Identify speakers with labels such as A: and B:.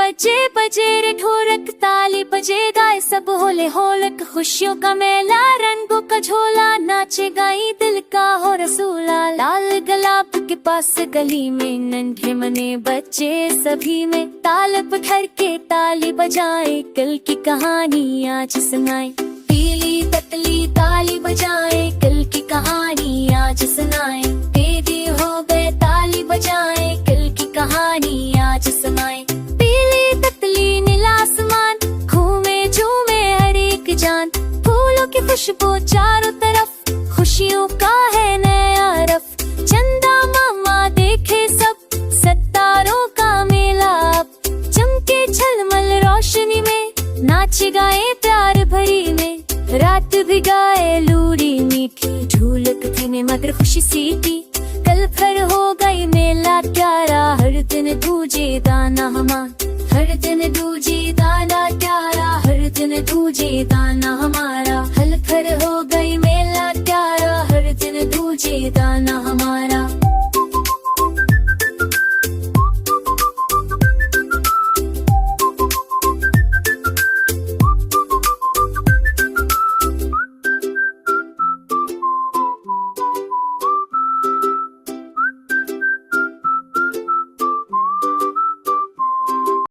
A: बजे बजे रे ढोलक, ताली बजे गाए सब होले होलक। खुशियों का मेला, रंगों का झोला, नाचे गाई दिल का हो रसूला। लाल गुलाब के पास गली में नन्हे मने बच्चे सभी में ताल पत्थर के ताली बजाए, कल की कहानी आज सुनाए। पीली ततली ताली बजाए, कल की कहानी आज सुनाए। दीदी हो गए ताली बजाए, कल की कहानी आज सुनाए। पीली ततली नीला आसमान, घूमे झूमे हर एक जान। फूलों की खुशबू चारों तरफ, खुशियों का है नया रफ। चंदा मामा देखे सब, सितारों का मेला अब। चमके झलमल रोशनी में, नाच गाए प्यार भरी में। रात भी गाए लूड़ी मीठी, ढोलक थी मगर खुशी सी थी। कल फिर हो गई मेला प्यारा, हर दिन दूजे दाना हमारा। हर दिन दूजे दाना प्यारा, हर दिन दूजे दाना हमारा। हल फिर हो गई मेला प्यारा, हर दिन दूजे दाना हमारा।